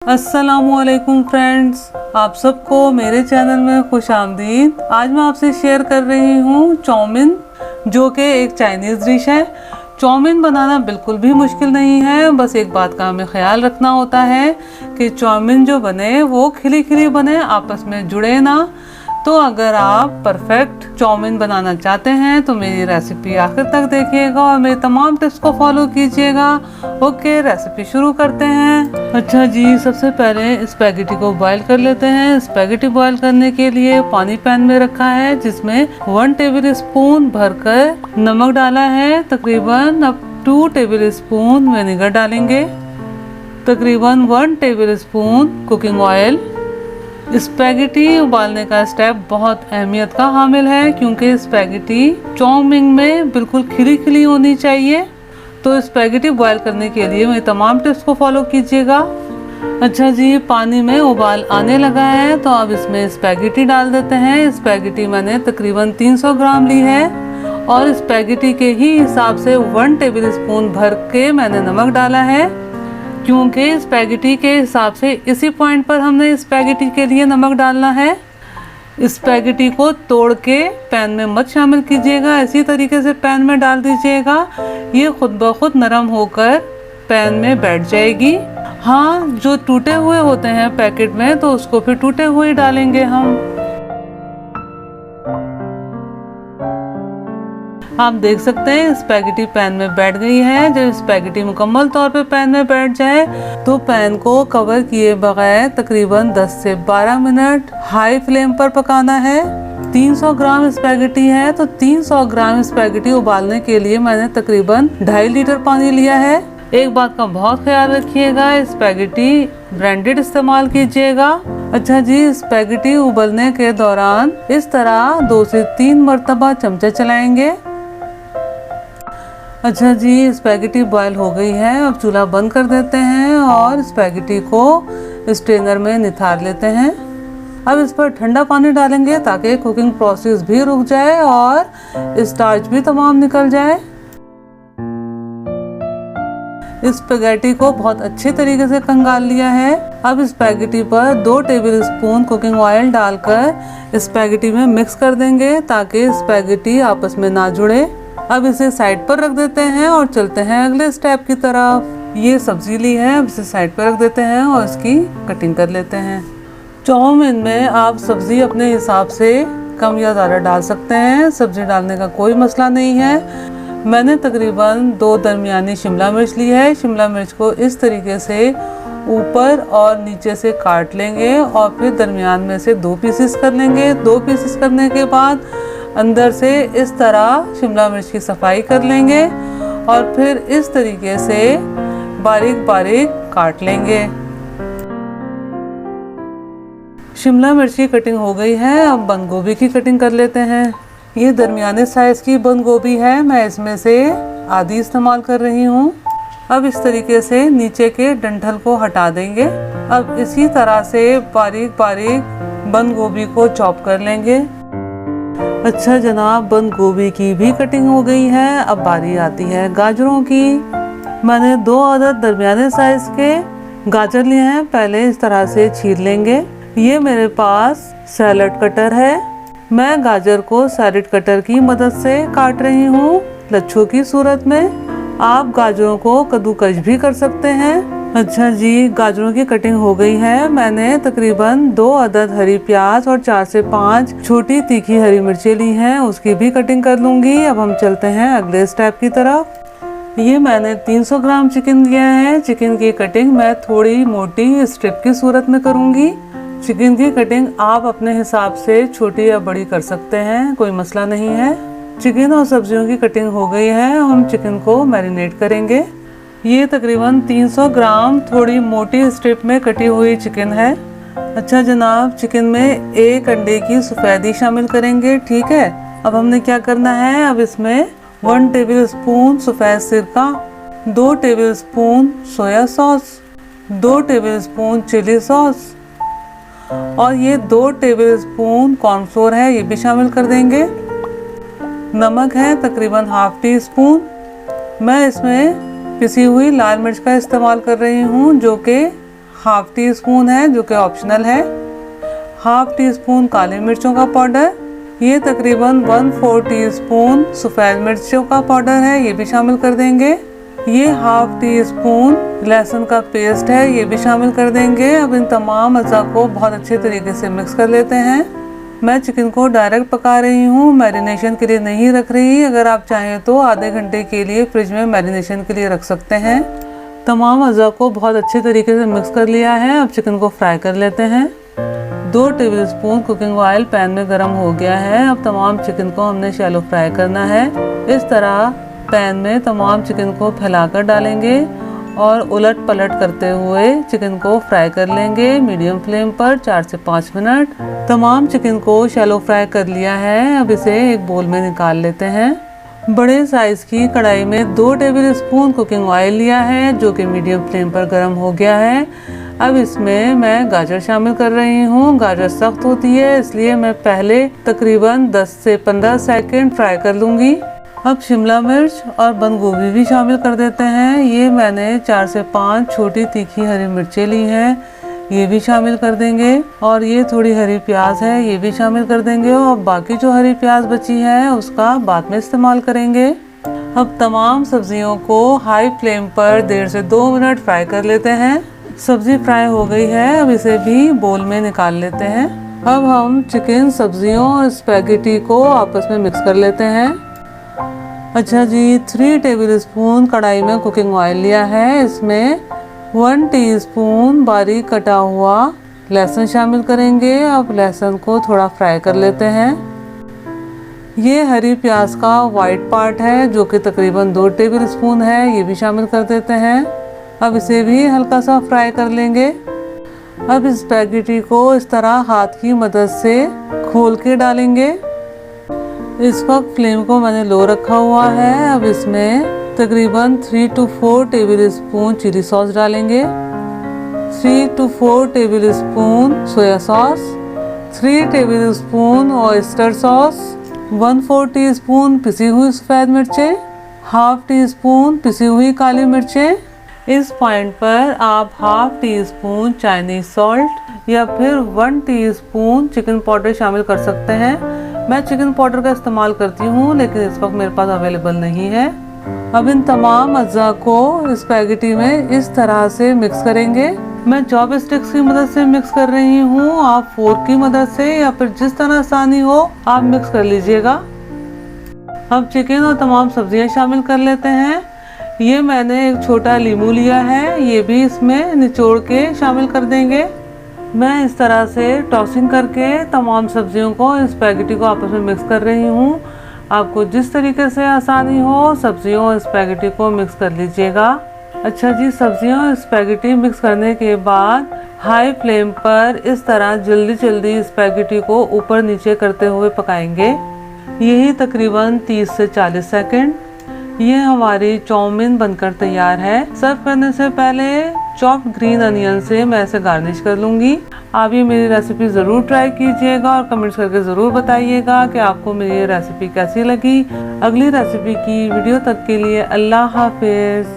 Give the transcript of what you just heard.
अस्सलामुअलैकुम फ्रेंड्स, आप सबको मेरे चैनल में खुश आमदीद। आज मैं आपसे शेयर कर रही हूँ चाउमीन, जो कि एक चाइनीज़ डिश है। चाउमीन बनाना बिल्कुल भी मुश्किल नहीं है, बस एक बात का हमें ख्याल रखना होता है कि चाउमीन जो बने वो खिली खिली बने, आपस में जुड़े ना। तो अगर आप परफेक्ट चाउमीन बनाना चाहते हैं तो मेरी रेसिपी आखिर तक देखिएगा और मेरे तमाम टिप्स को फॉलो कीजिएगा। ओके, रेसिपी शुरू करते हैं। अच्छा जी, सबसे पहले स्पैगेटी को बॉईल कर लेते हैं। स्पैगेटी बॉईल करने के लिए पानी पैन में रखा है, जिसमें 1 टेबल स्पून भरकर नमक डाला है। तकरीबन अब 2 टेबल स्पून विनेगर डालेंगे। तकरीबन 1 table spoon cooking oil. Spaghetti उबालने का स्टेप बहुत अहमियत का हामिल है, क्योंकि स्पैगेटी चाउमीन में बिल्कुल खिली खिली होनी चाहिए। तो स्पैगेटी बॉईल करने के लिए मेरे तमाम टिप्स को फॉलो कीजिएगा। अच्छा जी, पानी में उबाल आने लगा है, तो अब इसमें स्पैगेटी डाल देते हैं। स्पैगेटी मैंने तकरीबन 300 ग्राम ली है और स्पैगेटी के ही हिसाब से 1 टेबल स्पून भर के मैंने नमक डाला है, क्योंकि स्पैगेटी के हिसाब से इसी पॉइंट पर हमने स्पैगेटी के लिए नमक डालना है। स्पैगेटी को तोड़ के पैन में मत शामिल कीजिएगा, इसी तरीके से पैन में डाल दीजिएगा। ये खुद ब खुद नरम होकर पैन में बैठ जाएगी। हाँ, जो टूटे हुए होते हैं पैकेट में, तो उसको फिर टूटे हुए ही डालेंगे हम। आप देख सकते हैं स्पैगेटी पैन में बैठ गई है। जब स्पैगेटी मुकम्मल तौर पे पैन में बैठ जाए तो पैन को कवर किए बगैर तकरीबन 10 से 12 मिनट हाई फ्लेम पर पकाना है। 300 ग्राम स्पैगेटी है, तो 300 ग्राम स्पैगेटी उबालने के लिए मैंने तकरीबन 2.5 लीटर पानी लिया है। एक बात का बहुत ख्याल रखिएगा, स्पैगेटी ब्रांडेड इस्तेमाल कीजिएगा। अच्छा जी, स्पैगेटी उबलने के दौरान इस तरह 2 से 3 मरतबा चमचा चलाएंगे। अच्छा जी, स्पैगेटी बॉईल हो गई है। अब चूल्हा बंद कर देते हैं और स्पैगेटी को स्ट्रेनर में निथार लेते हैं। अब इस पर ठंडा पानी डालेंगे ताकि कुकिंग प्रोसेस भी रुक जाए और स्टार्च भी तमाम निकल जाए। स्पैगेटी को बहुत अच्छे तरीके से खंगाल लिया है। अब स्पैगेटी पर 2 टेबल स्पून कुकिंग ऑयल डालकर स्पैगेटी में मिक्स कर देंगे ताकि स्पैगेटी आपस में ना जुड़े। अब इसे साइड पर रख देते हैं और चलते हैं अगले स्टेप की तरफ। ये सब्जी ली है, अब इसे साइड पर रख देते हैं और इसकी कटिंग कर लेते हैं। चाउमीन में आप सब्जी अपने हिसाब से कम या ज़्यादा डाल सकते हैं, सब्जी डालने का कोई मसला नहीं है। मैंने तकरीबन 2 दरमियानी शिमला मिर्च ली है। शिमला मिर्च को इस तरीके से ऊपर और नीचे से काट लेंगे और फिर दरमियान में से 2 पीसेस कर लेंगे। 2 पीसेस करने के बाद अंदर से इस तरह शिमला मिर्च की सफाई कर लेंगे और फिर इस तरीके से बारीक बारीक काट लेंगे। शिमला मिर्च की कटिंग हो गई है। अब बंद गोभी की कटिंग कर लेते हैं। ये दरमियाने साइज की बंद गोभी है, मैं इसमें से आधी इस्तेमाल कर रही हूँ। अब इस तरीके से नीचे के डंठल को हटा देंगे। अब इसी तरह से बारीक बारीक बंद गोभी को चॉप कर लेंगे। अच्छा जनाब, बंद गोभी की भी कटिंग हो गई है। अब बारी आती है गाजरों की। मैंने 2 अदद दरमियाने साइज के गाजर लिए हैं। पहले इस तरह से छील लेंगे। ये मेरे पास सैलड कटर है। मैं गाजर को सैलड कटर की मदद से काट रही हूँ, लच्छों की सूरत में। आप गाजरों को कद्दूकस भी कर सकते हैं। अच्छा जी, गाजरों की कटिंग हो गई है। मैंने तकरीबन 2 अदद हरी प्याज और 4 से 5 छोटी तीखी हरी मिर्चें ली हैं, उसकी भी कटिंग कर लूँगी। अब हम चलते हैं अगले स्टेप की तरफ। ये मैंने 300 ग्राम चिकन लिया है। चिकन की कटिंग मैं थोड़ी मोटी स्ट्रिप की सूरत में करूँगी। चिकन की कटिंग आप अपने हिसाब से छोटी या बड़ी कर सकते हैं, कोई मसला नहीं है। चिकन और सब्जियों की कटिंग हो गई है। हम चिकन को मैरिनेट करेंगे। ये तकरीबन 300 ग्राम थोड़ी मोटी स्ट्रिप में कटी हुई चिकन है। अच्छा जनाब, चिकन में 1 अंडे की सफ़ेदी शामिल करेंगे, ठीक है। अब हमने क्या करना है, अब इसमें 1 टेबल स्पून सफ़ेद सिरका, 2 tablespoon soya sauce, 2 tablespoon chilli sauce और ये 2 टेबल स्पून कॉर्नफ्लोर है, ये भी शामिल कर देंगे। नमक है तकरीबन ½ टी स्पून। मैं इसमें पिसी हुई लाल मिर्च का इस्तेमाल कर रही हूँ, जो कि हाफ टी स्पून है जो कि ऑप्शनल है। हाफ टी स्पून काली मिर्चों का पाउडर, ये तकरीबन 1/4 टीस्पून सफ़ेद मिर्चों का पाउडर है, ये भी शामिल कर देंगे। ये हाफ टी स्पून लहसुन का पेस्ट है, ये भी शामिल कर देंगे। अब इन तमाम अज़ा को बहुत अच्छे तरीके से मिक्स कर लेते हैं। मैं चिकन को डायरेक्ट पका रही हूँ, मैरिनेशन के लिए नहीं रख रही। अगर आप चाहें तो आधे घंटे के लिए फ्रिज में मैरिनेशन के लिए रख सकते हैं। तमाम अज़ा को बहुत अच्छे तरीके से मिक्स कर लिया है। अब चिकन को फ्राई कर लेते हैं। 2 टेबलस्पून कुकिंग ऑयल पैन में गर्म हो गया है। अब तमाम चिकन को हमने शैलो फ्राई करना है। इस तरह पैन में तमाम चिकन को फैलाकर डालेंगे और उलट पलट करते हुए चिकन को फ्राई कर लेंगे मीडियम फ्लेम पर 4 से 5 मिनट। तमाम चिकन को शैलो फ्राई कर लिया है। अब इसे एक बोल में निकाल लेते हैं। बड़े साइज की कढ़ाई में 2 टेबलस्पून कुकिंग ऑयल लिया है जो कि मीडियम फ्लेम पर गर्म हो गया है। अब इसमें मैं गाजर शामिल कर रही हूँ। गाजर सख्त होती है इसलिए मैं पहले तकरीबन 10 से 15 सेकंड फ्राई कर लूँगी। अब शिमला मिर्च और बंद गोभी भी शामिल कर देते हैं। ये मैंने 4 से 5 छोटी तीखी हरी मिर्चें ली हैं, ये भी शामिल कर देंगे। और ये थोड़ी हरी प्याज है, ये भी शामिल कर देंगे। और बाकी जो हरी प्याज बची है उसका बाद में इस्तेमाल करेंगे। अब तमाम सब्जियों को हाई फ्लेम पर 1.5 से 2 मिनट फ्राई कर लेते हैं। सब्जी फ्राई हो गई है, अब इसे भी बोल में निकाल लेते हैं। अब हम चिकन, सब्जियों और स्पैगेटी को आपस में मिक्स कर लेते हैं। अच्छा जी, 3 टेबलस्पून कढ़ाई में कुकिंग ऑयल लिया है। इसमें 1 टीस्पून बारीक कटा हुआ लहसुन शामिल करेंगे। अब लहसुन को थोड़ा फ्राई कर लेते हैं। ये हरी प्याज का वाइट पार्ट है जो कि तकरीबन 2 टेबलस्पून है, ये भी शामिल कर देते हैं। अब इसे भी हल्का सा फ्राई कर लेंगे। अब इस स्पैगेटी को इस तरह हाथ की मदद से खोल के डालेंगे। इस वक्त फ्लेम को मैंने लो रखा हुआ है। अब इसमें तकरीबन 3 to 4 टेबलस्पून चिली सॉस डालेंगे, 3 to 4 tablespoon soya sauce, 3 tablespoon oyster sauce, 1/4 teaspoon पिसी हुई सफ़ेद मिर्चें, हाफ टी स्पून पिसी हुई काली मिर्चें। इस पॉइंट पर आप half tea spoon Chinese salt या फिर 1 टीस्पून चिकन पाउडर शामिल कर सकते हैं। मैं चिकन पाउडर का इस्तेमाल करती हूँ लेकिन इस वक्त मेरे पास अवेलेबल नहीं है। अब इन तमाम अज्जा को स्पैगेटी में इस तरह से मिक्स करेंगे। मैं चॉपस्टिक्स की मदद से मिक्स कर रही हूँ, आप फोर्क की मदद से या फिर जिस तरह आसानी हो आप मिक्स कर लीजिएगा। अब चिकन और तमाम सब्जियां शामिल कर लेते हैं। ये मैंने एक छोटा लीमू लिया है, ये भी इसमें निचोड़ के शामिल कर देंगे। मैं इस तरह से टॉसिंग करके तमाम सब्जियों को, स्पैगेटी को आपस में मिक्स कर रही हूँ। आपको जिस तरीके से आसानी हो सब्जियों और स्पैगेटी को मिक्स कर लीजिएगा। अच्छा जी, सब्जियों और स्पैगेटी मिक्स करने के बाद हाई फ्लेम पर इस तरह जल्दी जल्दी स्पैगेटी को ऊपर नीचे करते हुए पकाएंगे, यही तकरीबन 30 से 40 सेकंड। ये हमारी चाउमीन बनकर तैयार है। सर्व करने से पहले चॉप्ड ग्रीन अनियन से मैं इसे गार्निश कर लूँगी। आप ये मेरी रेसिपी ज़रूर ट्राई कीजिएगा और कमेंट्स करके ज़रूर बताइएगा कि आपको मेरी ये रेसिपी कैसी लगी। अगली रेसिपी की वीडियो तक के लिए अल्लाह हाफिज़।